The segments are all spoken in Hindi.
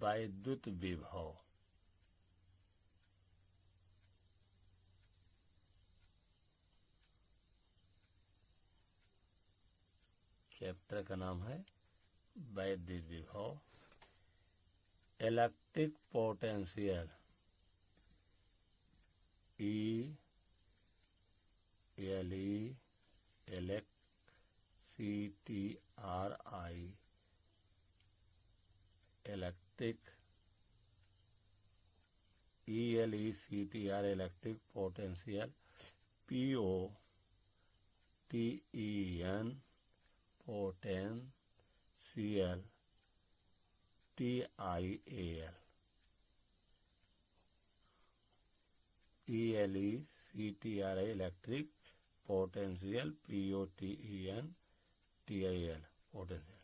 वैद्युत विभव। चैप्टर का नाम है वैद्युत विभव। Electric potential ELECTRI electric electric potential POTEN potential TIAL electric potential POTEN TIL potential.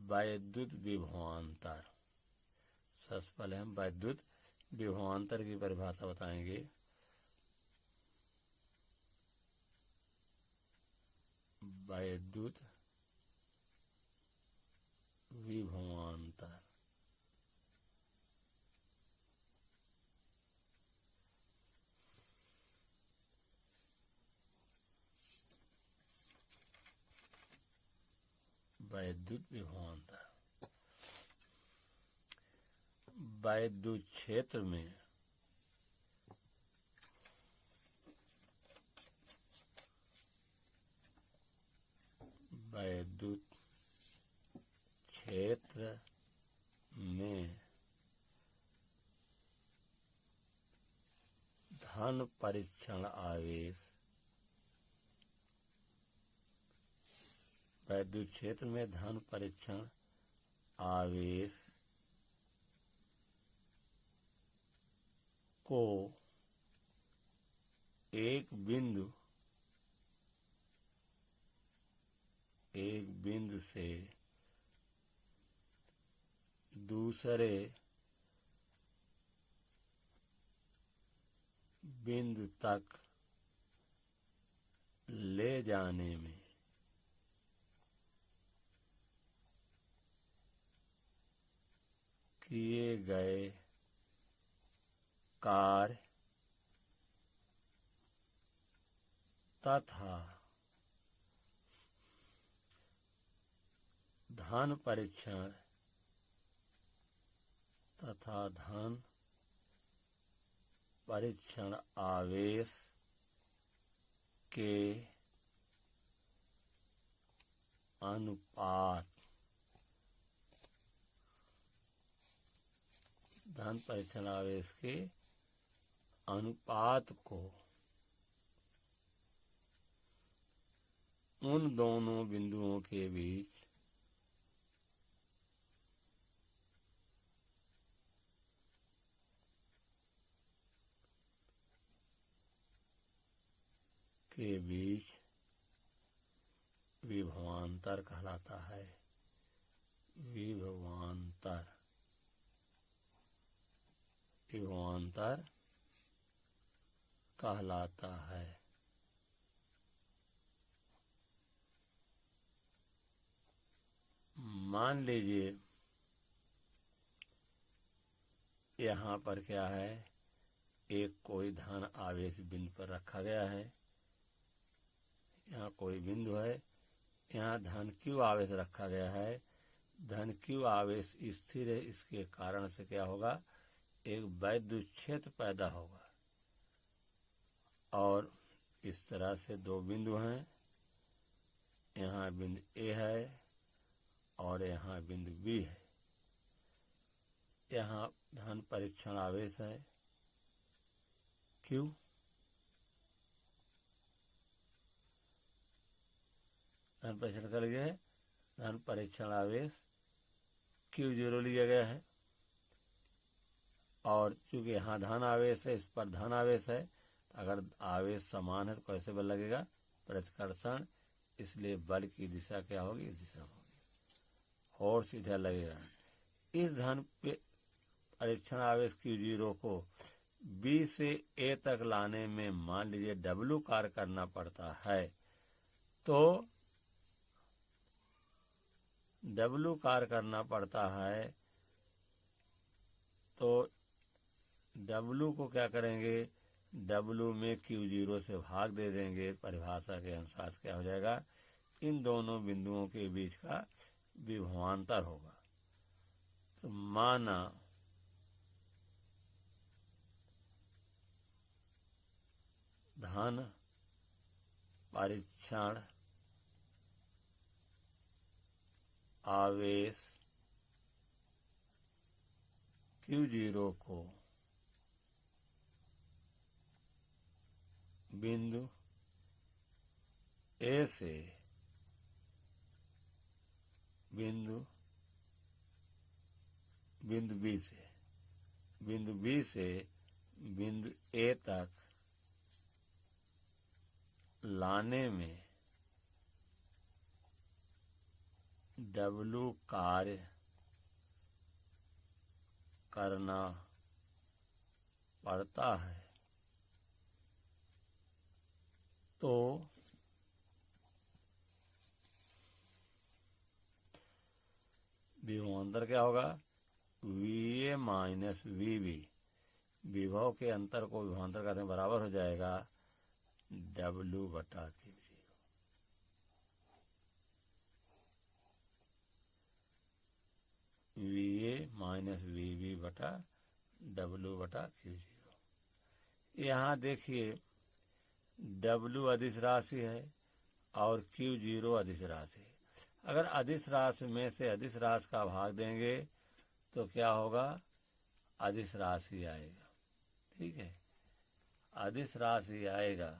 वैद्युत विभवांतर। सबसे पहले हम वैद्युत विभवांतर की परिभाषा बताएंगे। वैद्युत विभवांतर वैद्युत विभवांतर वैद्युत क्षेत्र में वैद्युत क्षेत्र में धन परीक्षण आवेश। वैद्युत क्षेत्र में धन परीक्षण आवेश को एक बिंदु से दूसरे बिंदु तक ले जाने में किए गए कार्य तथा धन परीक्षण आवेश के अनुपात धन परीक्षण आवेश के अनुपात को उन दोनों बिंदुओं के बीच विभवांतर कहलाता है। विभवांतर कहलाता है। मान लीजिए यहाँ पर क्या है, एक कोई धन आवेश बिंदु पर रखा गया है। यहाँ कोई बिंदु है, यहाँ धन Q आवेश रखा गया है। धन Q आवेश स्थिर है, इसके कारण से क्या होगा, एक वैद्युत क्षेत्र पैदा होगा। और इस तरह से दो बिंदु हैं, यहाँ बिंदु A है और यहाँ बिंदु B है। यहाँ धन परीक्षण आवेश है Q, धन परीक्षण कर लिया है। धन परीक्षण आवेश Q0 लिया गया है और चूंकि यहाँ धन आवेश है, इस पर धन आवेश है। अगर आवेश समान है तो कैसे बल लगेगा, प्रतिकर्षण। इसलिए बल की दिशा क्या होगी, इस दिशा में होगी और सीधा लगेगा। इस धन परीक्षण आवेश Q0 को B से A तक लाने में मान लीजिए W कार्य करना पड़ता है, तो W कार्य करना पड़ता है तो W को क्या करेंगे, W में Q0 से भाग दे देंगे, परिभाषा के अनुसार क्या हो जाएगा, इन दोनों बिंदुओं के बीच का विभवांतर होगा। तो माना धन परीक्षण आवेश Q0 को बिंदु A से बिंदु B से बिंदु A तक लाने में W कार्य करना पड़ता है, तो विभवांतर क्या होगा, VA माइनस VB, विभव के अंतर को विभवांतर करने बराबर हो जाएगा W बटा Q0। VA माइनस VB बटा W बटा Q0। यहाँ देखिए W अदिश राशि है और Q0 अदिश राशि है। अगर अदिश राशि में से अदिश राशि का भाग देंगे तो क्या होगा, अदिश राशि आएगा। ठीक है, अदिश राशि आएगा।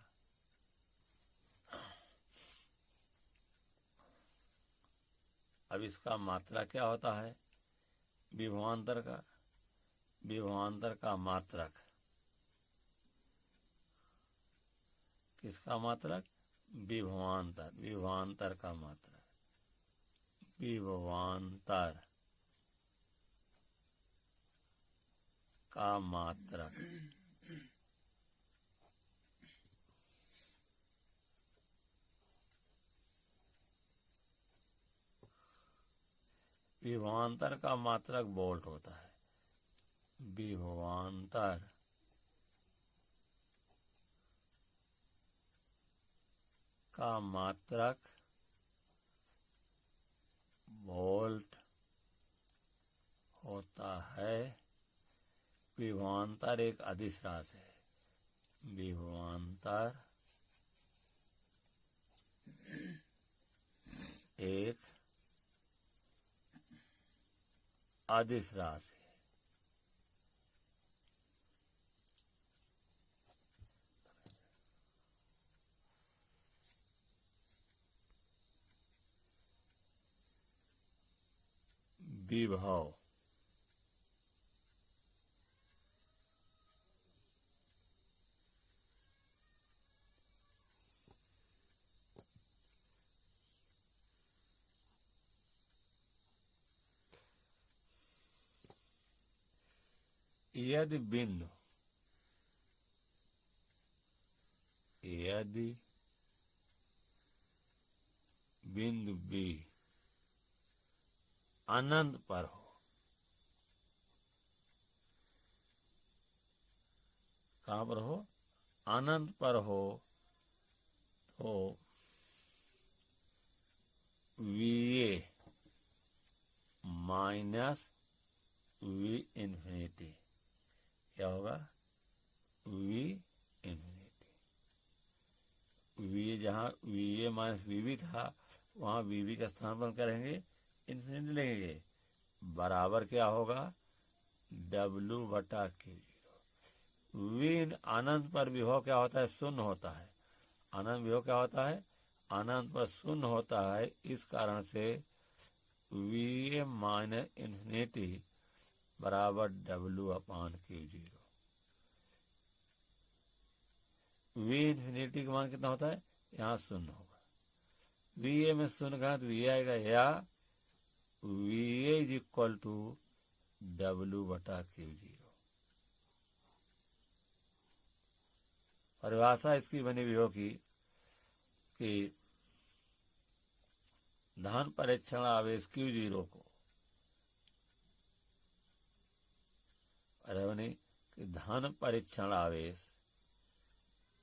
अब इसका मात्रा क्या होता है, विभवांतर का मात्रक, किसका मात्रक, विभवांतर का मात्रक, विभवांतर का मात्रक। विभवांतर का मात्रक वोल्ट होता है। विभवांतर का मात्रक वोल्ट होता है। विभवांतर एक अदिश राशि है। विभवांतर एक अदिश राशि है। विभव यदि बिंदु B अनंत पर हो, कहाँ पर हो, अनंत पर हो, तो VA माइनस V इन्फिनिटी क्या होगा, V इन्फिनिटी। V जहाँ VA माइनस VB था वहाँ VB का स्थान पर करेंगे इन्फिनिटी लेंगे, बराबर क्या होगा, W बटा Q0। V अनंत पर विभव क्या होता है, शून्य होता है। अनंत विभव क्या होता है, अनंत पर शून्य होता है। इस कारण से VA माइनस इन्फिनिटी बराबर W अपान Q0। V इन्फिनिटी का मान कितना होता है, यहाँ शून्य होगा। VA में शून्य का तो VA आएगा, या VA is equal to W बटा Q0। परिभाषा इसकी बनी विभव की कि धन परीक्षण आवेश Q0 को रेवनी कि धन परीक्षण आवेश,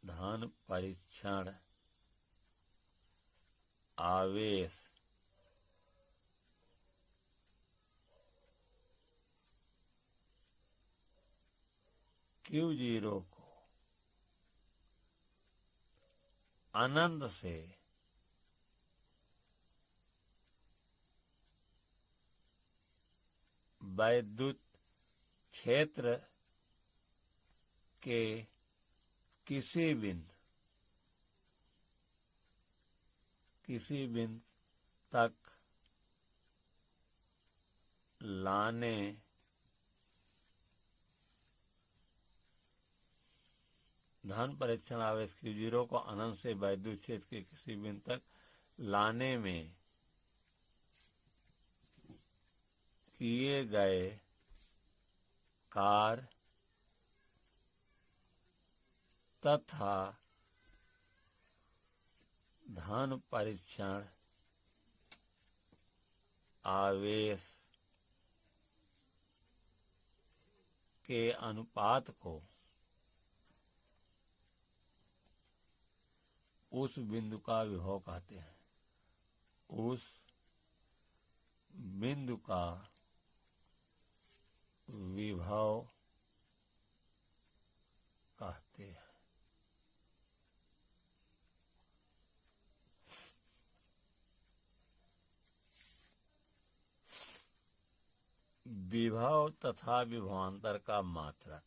धन परीक्षण आवेश Q0 को अनंत से वैद्युत क्षेत्र के किसी बिंदु तक लाने धन परीक्षण आवेश Q0 को अनंत से वैद्युत क्षेत्र के किसी बिंदु तक लाने में किए गए कार्य तथा धन परीक्षण आवेश के अनुपात को उस बिंदु का विभव कहते हैं, उस बिंदु का विभव कहते हैं। विभव तथा विभवांतर का मात्रक,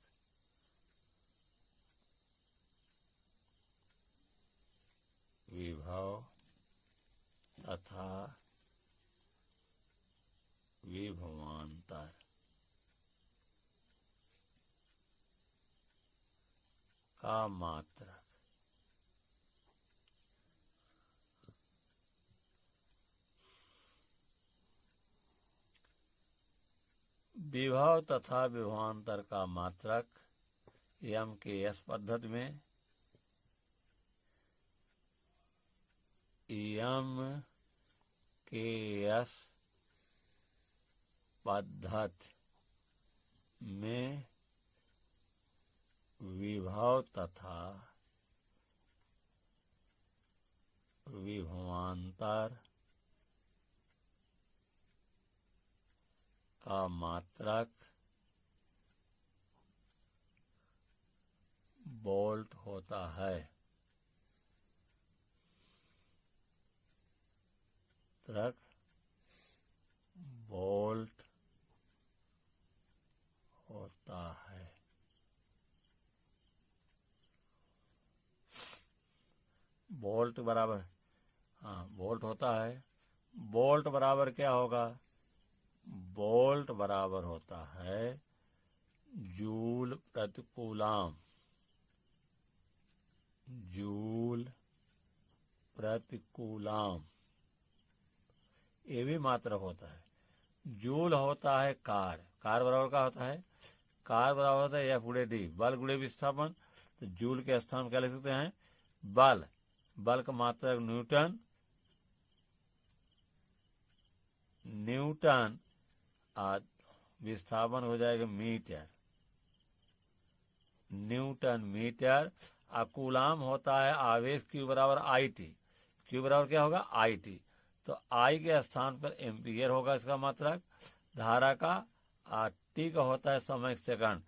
विभव तथा विभवांतर का मात्रक विभव तथा विभवांतर का मात्रक एम के एस पद्धति में एम के एस पद्धति में विभव तथा विभवांतर का मात्रक वोल्ट होता है। वोल्ट होता है। वोल्ट बराबर, वोल्ट होता है। वोल्ट बराबर क्या होगा? वोल्ट बराबर होता है जूल प्रति कूलाम, जूल प्रति कूलाम। ये भी मात्रक होता है। जूल होता है कार, कार बराबर का होता है, कार बराबर होता है F गुणे D, बल गुणे विस्थापन। तो जूल के स्थान क्या लिख सकते हैं? बल, बल का मात्रक न्यूटन, न्यूटन विस्थापन हो जाएगा मीटर, न्यूटन मीटर। और कूलाम होता है आवेश Q बराबर IT, Q बराबर क्या होगा? IT। तो I के स्थान पर एम्पियर होगा इसका मात्रक धारा का, और T का होता है समय सेकंड।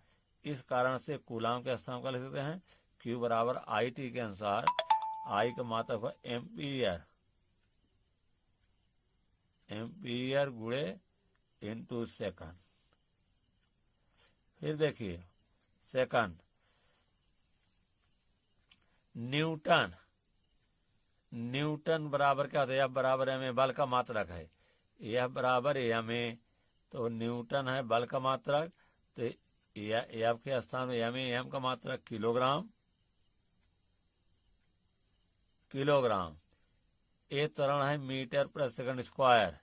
इस कारण से कूलाम के स्थान पर लिख सकते हैं Q बराबर IT के अनुसार I का मात्रक होगा एम्पियर, एम्पियर गुणे इनटू सेकंड। फिर देखिए सेकंड, न्यूटन, न्यूटन बराबर क्या होता है? F बराबर एम, बल का मात्रक है। F बराबर एम, तो न्यूटन है बल का मात्रक, तो F के स्थान में एम का मात्रक किलोग्राम, किलोग्राम। ये त्वरण है मीटर प्रति सेकंड स्क्वायर,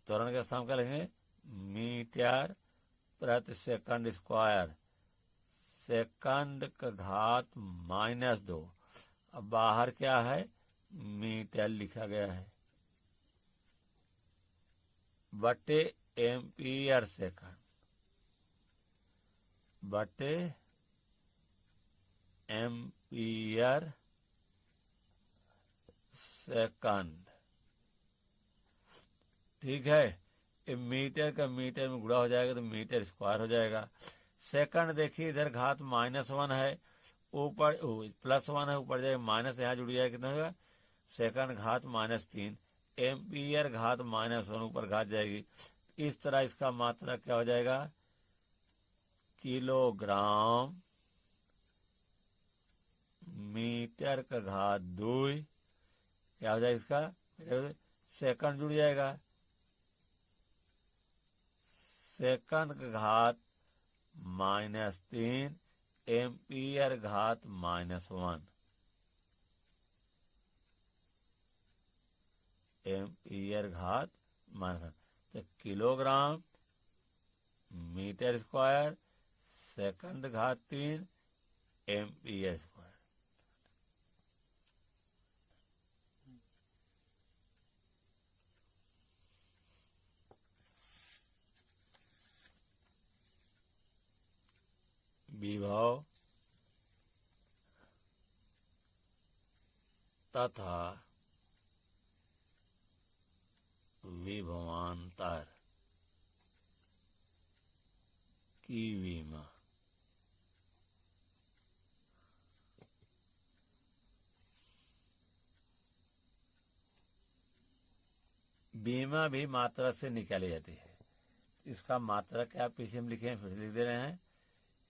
त्वरण के स्थान क्या लिखेंगे? मीटर प्रति सेकंड स्क्वायर, सेकंड का घात -2। अब बाहर क्या है? मीटर लिखा गया है, बटे एम्पियर सेकंड। बटे एम्पियर सेकंड। ठीक है, ये मीटर का मीटर में गुणा हो जाएगा तो मीटर स्क्वायर हो जाएगा। सेकंड देखिए इधर घात -1 है, ऊपर +1 है, ऊपर जाएगा माइनस, यहाँ जुड़ जाएगा कितना होगा सेकंड घात -3, एम्पियर घात -1 ऊपर घात जाएगी। इस तरह इसका मात्रा क्या हो जाएगा किलोग्राम मीटर का घात 2 क्या हो जाएगा इसका सेकंड जुड़ जाएगा, सेकंड का घात -3 एम्पियर घात -1 एम्पियर घात -1 तो किलोग्राम मीटर स्क्वायर सेकंड घात 3 एम्पियर स्क्वायर। विभव तथा विभवांतर की विमा। बीमा भी मात्रा से निकाली जाती है। इसका मात्रक क्या पीछे हम लिखे हैं, फिर लिख दे रहे हैं।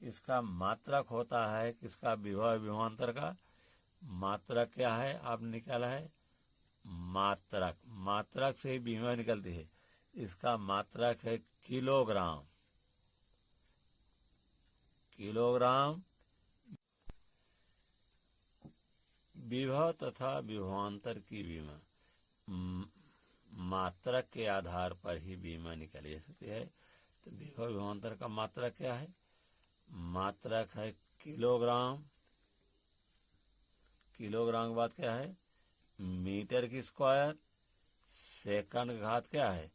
इसका मात्रक होता है किसका विभव विभवांतर का। मात्रक क्या है आपने निकाला है मात्रक, मात्रक से ही बीमा निकलती है। इसका मात्रक है किलोग्राम, किलोग्राम विभव तथा विभवांतर की बीमा मात्रक के आधार पर ही बीमा निकाली जा सकती है। तो विभव विभवांतर का मात्रक क्या है, मात्रक है किलोग्राम, किलोग्राम की बात क्या है मीटर की स्क्वायर, सेकंड का घात क्या है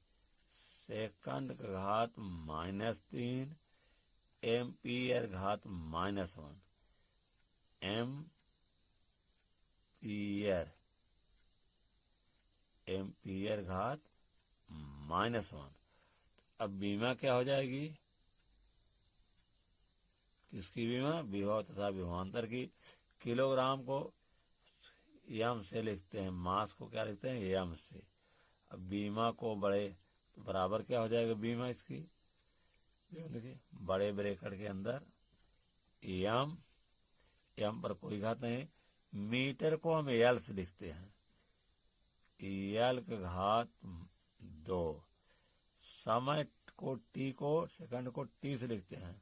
सेकंड का घात -3 एम्पियर घात -1 एम्पियर घात -1। अब बीमा क्या हो जाएगी किसकी बीमा विभव तथा विभवांतर की। किलोग्राम को यम से लिखते हैं, मास को क्या लिखते हैं यम से। अब बीमा को बड़े तो बराबर क्या हो जाएगा बीमा इसकी, देखिए बड़े ब्रैकेट के अंदर यम, यम पर कोई घात नहीं। मीटर को हम एल से लिखते हैं, एल का घात 2, समय को टी को सेकंड को टी से लिखते हैं,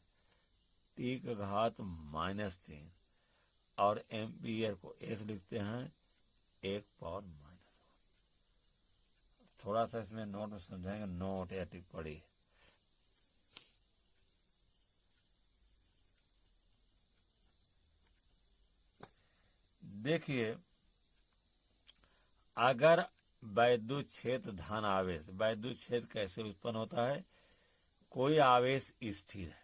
टी का घात -3 और एम्पियर को एस लिखते हैं 1 पावर -1। थोड़ा सा इसमें नोट में समझाएंगे, नोट या टिप्पणी। देखिए अगर वैद्युत क्षेत्र धन आवेश, वैद्युत क्षेत्र कैसे उत्पन्न होता है, कोई आवेश स्थिर है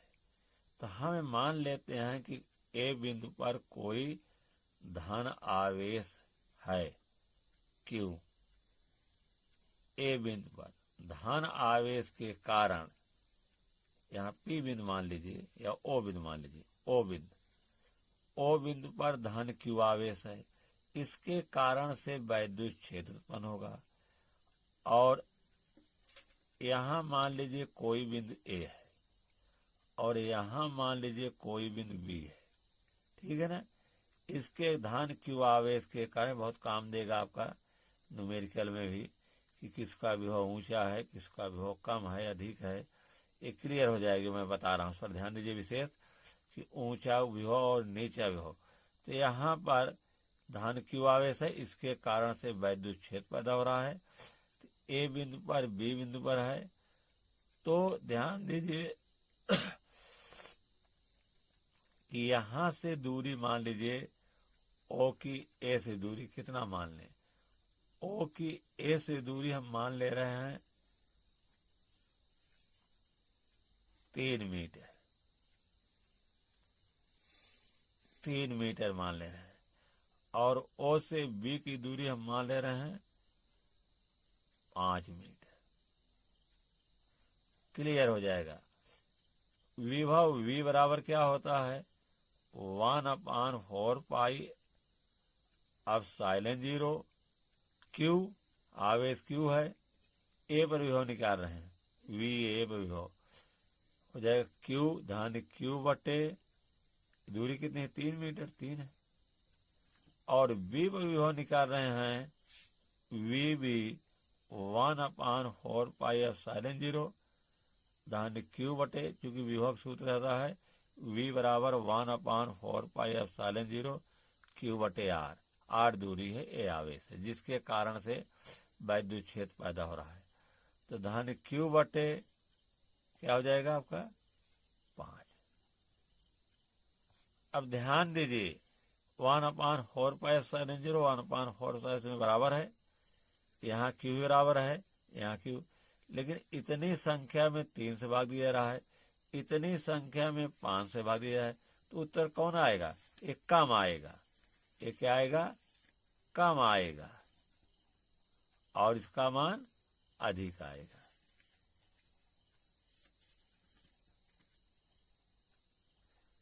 तो हम मान लेते हैं कि ए बिंदु पर कोई धन आवेश है Q, ए बिंदु पर धन आवेश के कारण, यहाँ P बिंदु मान लीजिए या O बिंदु मान लीजिए, O बिंदु पर धन Q आवेश है, इसके कारण से वैद्युत क्षेत्र उत्पन्न होगा। और यहाँ मान लीजिए कोई बिंदु A है और यहाँ मान लीजिए कोई बिंदु B है, ठीक है ना। इसके धन Q आवेश के कारण बहुत काम देगा आपका न्यूमेरिकल में भी कि किसका विभव ऊंचा है, किसका विभव कम है, अधिक है, ये क्लियर हो जाएगी। मैं बता रहा हूँ, उस पर ध्यान दीजिए विशेष कि ऊंचा विभव और नीचा विभव। तो यहाँ पर धन Q आवेश है, इसके कारण से वैद्युत क्षेत्र पैदा हो रहा है। तो ए बिंदु पर बी बिंदु पर है, तो ध्यान दीजिए कि यहाँ से दूरी मान लीजिए O की A से दूरी कितना मान लें, O की A से दूरी हम मान ले रहे हैं 3 मीटर। 3 मीटर मान ले रहे हैं और ओ से बी की दूरी हम मान ले रहे हैं 5 मीटर। क्लियर हो जाएगा। विभव V बराबर क्या होता है 1/4 पाई एप्सिलॉन 0 Q, आवेश Q है, A पर विभव निकाल रहे हैं, V A पर विभव हो जाएगा Q धन Q बटे दूरी कितनी है 3 मीटर 3 है, और B पर विभव निकाल रहे हैं VB 1/4 पाई एप्सिलॉन 0 धन Q बटे, चूंकि विभव सूत्र रहता है V बराबर 1/4 पाई एप्सिलॉन 0 Q बटे R दूरी है, A आवेश है, जिसके कारण से वैद्युत क्षेत्र पैदा हो रहा है। तो धन Q बटे क्या हो जाएगा आपका 5। अब ध्यान दीजिए 1/4 पाई एप्सिलॉन 0 1/4 में बराबर है, यहाँ Q बराबर है, यहाँ Q, लेकिन इतनी संख्या में 3 से भाग दिया रहा है, इतनी संख्या में 5 से भाग दिया है, तो उत्तर कौन आएगा, एक कम आएगा। ये क्या आएगा, कम आएगा, और इसका मान अधिक आएगा।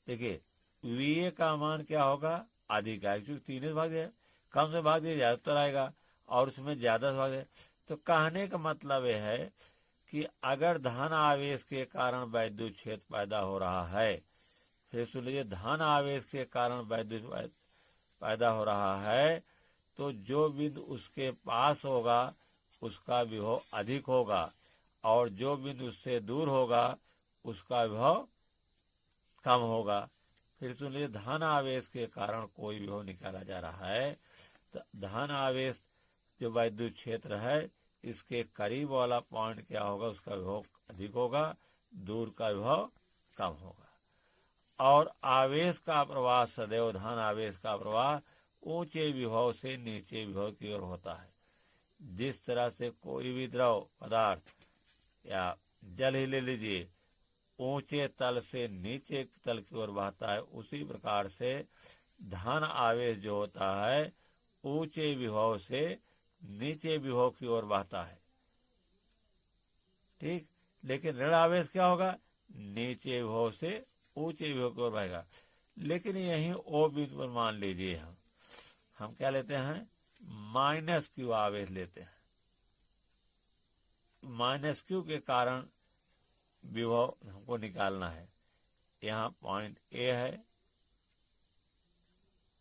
देखिए VA का मान क्या होगा, अधिक आएगा, क्योंकि 3 से भाग दिया, कम से भाग दिया ज्यादा उत्तर आएगा, और उसमें ज्यादा से भाग दिया। तो कहने का मतलब यह है कि अगर धन आवेश के कारण वैद्युत क्षेत्र पैदा हो रहा है, फिर सुन लीजिए, धन आवेश के कारण वैद्युत पैदा हो रहा है, तो जो बिंदु उसके पास होगा उसका विभव अधिक होगा, और जो बिंदु उससे दूर होगा उसका विभव कम होगा। फिर सुन लीजिए, धन आवेश के कारण कोई विभव निकाला जा रहा है, तो धन आवेश जो वैद्युत क्षेत्र है इसके करीब वाला पॉइंट क्या होगा, उसका विभव अधिक होगा, दूर का विभव कम होगा। और आवेश का प्रवाह सदैव, धन आवेश का प्रवाह ऊंचे विभव से नीचे विभव की ओर होता है। जिस तरह से कोई भी द्रव पदार्थ या जल ही ले लीजिए, ऊंचे तल से नीचे तल की ओर बहता है, उसी प्रकार से धन आवेश जो होता है ऊंचे विभव से नीचे विभव की ओर बहता है, ठीक। लेकिन ऋण आवेश क्या होगा, नीचे विभव से ऊंचे विभव की ओर बहेगा। लेकिन यही ओ बिंदु पर मान लीजिए हम क्या लेते हैं, -Q आवेश लेते हैं। -Q के कारण विभव हमको निकालना है। यहाँ पॉइंट A है,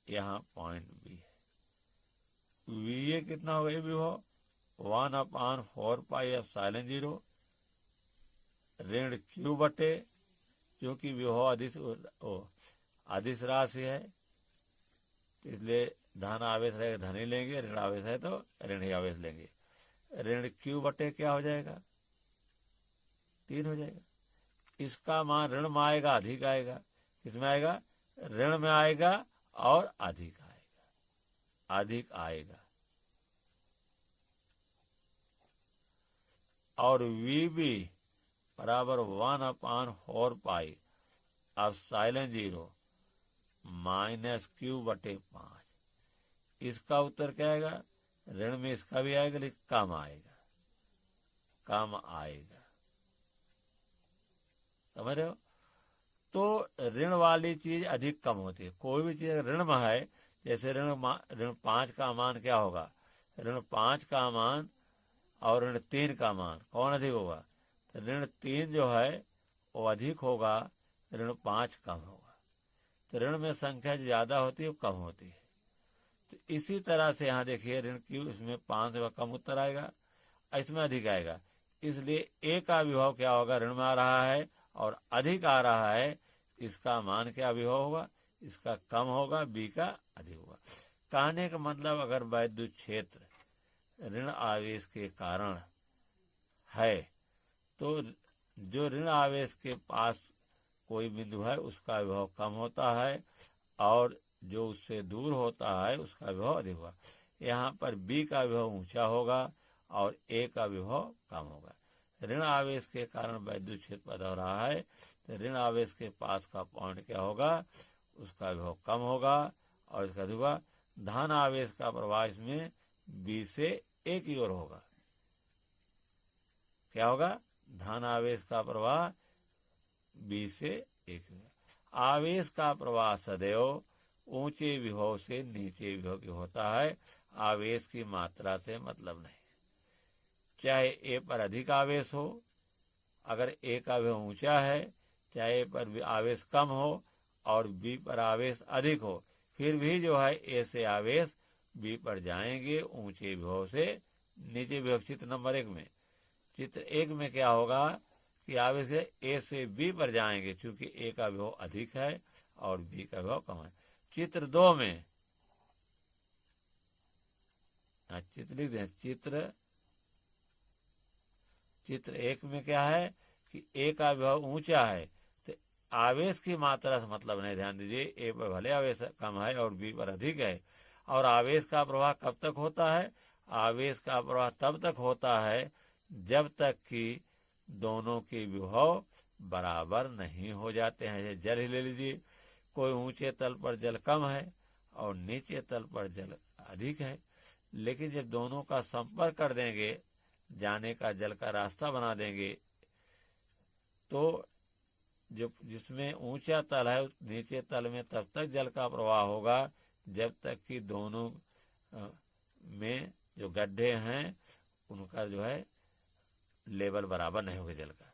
यहाँ पॉइंट B है। VA कितना होगा ये विभव 1/4 पाई एप्सिलॉन 0 ऋण Q बटे, क्योंकि विभव अदिश राशि है, इसलिए धन आवेश रहेगा धन ही लेंगे, ऋण आवेश है तो ऋण ही आवेश लेंगे। ऋण Q बटे क्या हो जाएगा 3 हो जाएगा। इसका मान ऋण में आएगा अधिक आएगा, किसमें आएगा, ऋण में आएगा और अधिक आएगा, अधिक आएगा। और VB बराबर 1/4 पाई एप्सिलॉन 0 -Q बटे 5। इसका उत्तर क्या आएगा, ऋण में इसका भी आएगा लेकिन कम आएगा, कम आएगा, समझ रहे हो। तो ऋण वाली चीज अधिक कम होती है। कोई भी चीज अगर ऋण में है, जैसे ऋण 5 का मान क्या होगा, ऋण 5 का मान और ऋण 3 का मान कौन अधिक होगा, तो ऋण 3 जो है वो अधिक होगा, ऋण 5 कम होगा। तो ऋण में संख्या जो ज्यादा होती है वो कम होती है। तो इसी तरह से यहाँ देखिए ऋण Q, इसमें 5 से कम उत्तर आएगा, इसमें अधिक आएगा, इसलिए A का विभव क्या होगा, ऋण में आ रहा है और अधिक आ रहा है, इसका मान क्या विभव होगा, इसका कम होगा, B का अधिक होगा। कहने का मतलब अगर वैद्युत क्षेत्र ऋण आवेश के कारण है, तो जो ऋण आवेश के पास कोई बिंदु है उसका विभव कम होता है, और जो उससे दूर होता है उसका विभव अधिक होगा। यहाँ पर B का विभव ऊंचा होगा और A का विभव कम होगा। ऋण आवेश के कारण वैद्युत क्षेत्र पैदा हो रहा है, तो ऋण आवेश के पास का पॉइंट क्या होगा, उसका विभव कम होगा और इसका अधिक होगा। धन आवेश का प्रवाह इसमें B से A की ओर होगा। क्या होगा? धन आवेश का प्रवाह B से A की ओर। आवेश का प्रवाह सदैव ऊंचे विभव से नीचे विभव की होता है। आवेश की मात्रा से मतलब नहीं। चाहे A पर अधिक आवेश हो, अगर A का विभव ऊंचा है, चाहे A पर आवेश कम हो और B पर आवेश अधिक हो, फिर भी जो है A से आवेश B पर जाएंगे ऊंचे विभव से नीचे विभव। चित्र नंबर 1 में, चित्र 1 में क्या होगा कि आवेश A से B पर जाएंगे, चूंकि A का विभव अधिक है और B का विभव कम है। चित्र 2 में, चित्र लिख दें, चित्र 1 में क्या है कि A का विभव ऊंचा है, तो आवेश की मात्रा से मतलब नहीं। ध्यान दीजिए, A पर भले आवेश कम है और B पर अधिक है। और आवेश का प्रवाह कब तक होता है? आवेश का प्रवाह तब तक होता है जब तक कि दोनों के विभव बराबर नहीं हो जाते हैं। जल ही ले लीजिए, कोई ऊंचे तल पर जल कम है और नीचे तल पर जल अधिक है, लेकिन जब दोनों का संपर्क कर देंगे, जाने का जल का रास्ता बना देंगे, तो जो जिसमें ऊंचा तल है नीचे तल में तब तक जल का प्रवाह होगा जब तक कि दोनों में जो गड्ढे हैं उनका जो है लेवल बराबर नहीं होगा जल का।